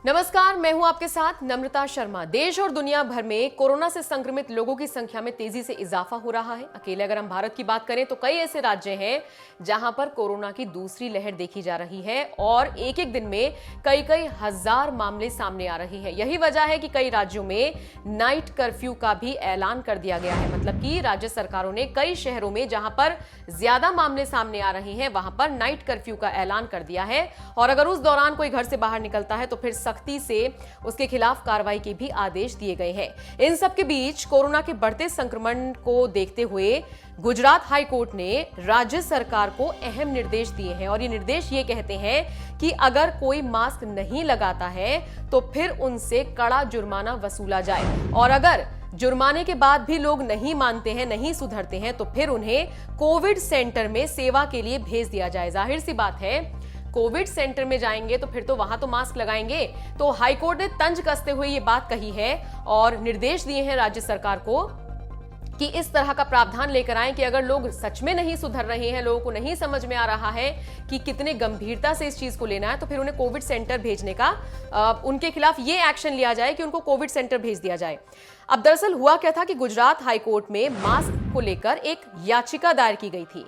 नमस्कार, मैं हूं आपके साथ नम्रता शर्मा। देश और दुनिया भर में कोरोना से संक्रमित लोगों की संख्या में तेजी से इजाफा हो रहा है। अकेले अगर हम भारत की बात करें तो कई ऐसे राज्य हैं जहां पर कोरोना की दूसरी लहर देखी जा रही है और एक एक दिन में कई कई हजार मामले सामने आ रहे हैं। यही वजह है कि कई राज्यों में नाइट कर्फ्यू का भी ऐलान कर दिया गया है। मतलब कि राज्य सरकारों ने कई शहरों में जहां पर ज्यादा मामले सामने आ रहे हैं वहां पर नाइट कर्फ्यू का ऐलान कर दिया है और अगर उस दौरान कोई घर से बाहर निकलता है तो फिर सख्ती से उसके खिलाफ कार्रवाई के भी आदेश दिए गए हैं। इन सब के बीच कोरोना के बढ़ते संक्रमण को देखते हुए गुजरात हाई कोर्ट ने राज्य सरकार को अहम निर्देश दिए हैं और ये निर्देश ये कहते हैं कि अगर कोई मास्क नहीं लगाता है तो फिर उनसे कड़ा जुर्माना वसूला जाए और अगर जुर्माने के बाद भी लोग नहीं मानते हैं, नहीं सुधरते हैं तो फिर उन्हें कोविड सेंटर में सेवा के लिए भेज दिया जाए। जाहिर सी बात है, कोविड सेंटर में जाएंगे तो फिर तो वहां तो मास्क लगाएंगे। तो हाईकोर्ट ने तंज कसते हुए ये बात कही है और निर्देश दिए हैं राज्य सरकार को कि इस तरह का प्रावधान लेकर आए कि अगर लोग सच में नहीं सुधर रहे हैं, लोगों को नहीं समझ में आ रहा है कि कितने गंभीरता से इस चीज को लेना है, तो फिर उन्हें कोविड सेंटर भेजने का उनके खिलाफ ये एक्शन लिया जाए कि उनको कोविड सेंटर भेज दिया जाए। अब दरअसल हुआ क्या था कि गुजरात हाईकोर्ट में मास्क को लेकर एक याचिका दायर की गई थी।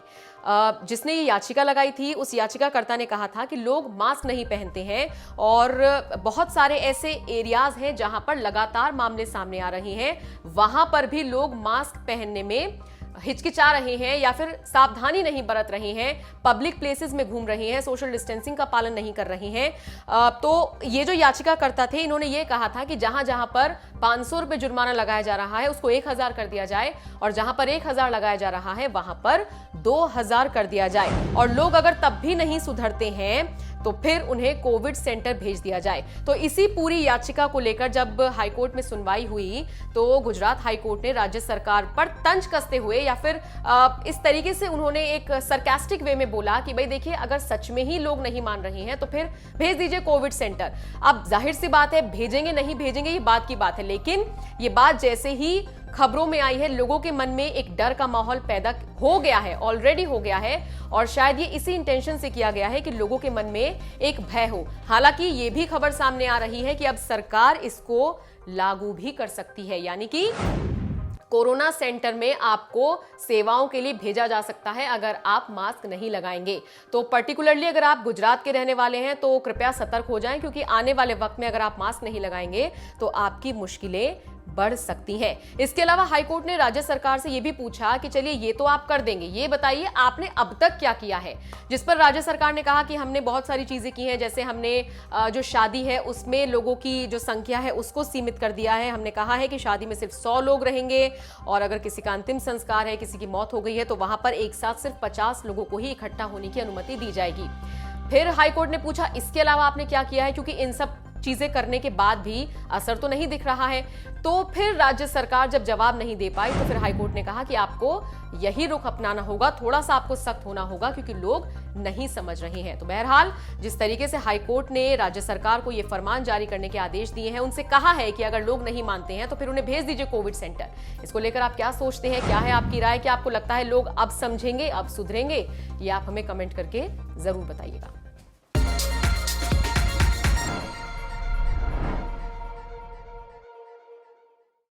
जिसने ये याचिका लगाई थी उस याचिकाकर्ता ने कहा था कि लोग मास्क नहीं पहनते हैं और बहुत सारे ऐसे एरियाज हैं जहां पर लगातार मामले सामने आ रहे हैं, वहां पर भी लोग मास्क पहनने में हिचकिचा रहे हैं या फिर सावधानी नहीं बरत रहे हैं, पब्लिक प्लेसेस में घूम रहे हैं, सोशल डिस्टेंसिंग का पालन नहीं कर रहे हैं। तो ये जो याचिकाकर्ता थे इन्होंने ये कहा था कि जहां जहां पर 500 रुपए जुर्माना लगाया जा रहा है उसको 1000 कर दिया जाए और जहां पर 1000 लगाया जा रहा है वहां पर 2000 कर दिया जाए और लोग अगर तब भी नहीं सुधरते हैं तो फिर उन्हें कोविड सेंटर भेज दिया जाए। तो इसी पूरी याचिका को लेकर जब हाईकोर्ट में सुनवाई हुई तो गुजरात हाईकोर्ट ने राज्य सरकार पर तंज कसते हुए या फिर इस तरीके से उन्होंने एक सरकास्टिक वे में बोला कि भाई देखिए, अगर सच में ही लोग नहीं मान रहे हैं तो फिर भेज दीजिए कोविड सेंटर। अब जाहिर सी बात है, भेजेंगे नहीं भेजेंगे ये बात की बात है, लेकिन ये बात जैसे ही खबरों में आई है लोगों के मन में एक डर का माहौल पैदा हो गया है, ऑलरेडी हो गया है और शायद ये इसी इंटेंशन से किया गया है कि लोगों के मन में एक भय हो। हालांकि ये भी खबर सामने आ रही है कि अब सरकार इसको लागू भी कर सकती है, यानी कि कोरोना सेंटर में आपको सेवाओं के लिए भेजा जा सकता है अगर आप मास्क नहीं लगाएंगे। तो पर्टिकुलरली अगर आप गुजरात के रहने वाले हैं तो कृपया सतर्क हो जाएं, क्योंकि आने वाले वक्त में अगर आप मास्क नहीं लगाएंगे तो आपकी मुश्किलें बढ़ सकती हैं। इसके अलावा हाईकोर्ट ने राज्य सरकार से यह भी पूछा कि चलिए ये तो आप कर देंगे, ये बताइए आपने अब तक क्या किया है। जिस पर राज्य सरकार ने कहा कि हमने बहुत सारी चीजें की हैं, जैसे हमने जो शादी है उसमें लोगों की जो संख्या है उसको सीमित कर दिया है। हमने कहा है कि शादी में सिर्फ 100 लोग रहेंगे और अगर किसी का अंतिम संस्कार है, किसी की मौत हो गई है तो वहां पर एक साथ सिर्फ 50 लोगों को ही इकट्ठा होने की अनुमति दी जाएगी। फिर हाईकोर्ट ने पूछा इसके अलावा आपने क्या किया है, क्योंकि इन सब चीजें करने के बाद भी असर तो नहीं दिख रहा है। तो फिर राज्य सरकार जब जवाब नहीं दे पाई तो फिर हाईकोर्ट ने कहा कि आपको यही रुख अपनाना होगा, थोड़ा सा आपको सख्त होना होगा क्योंकि लोग नहीं समझ रहे हैं। तो बहरहाल जिस तरीके से हाईकोर्ट ने राज्य सरकार को यह फरमान जारी करने के आदेश दिए हैं, उनसे कहा है कि अगर लोग नहीं मानते हैं तो फिर उन्हें भेज दीजिए कोविड सेंटर। इसको लेकर आप क्या सोचते हैं, क्या है आपकी राय, क्या आपको लगता है लोग अब समझेंगे, अब सुधरेंगे? ये आप हमें कमेंट करके जरूर बताइएगा।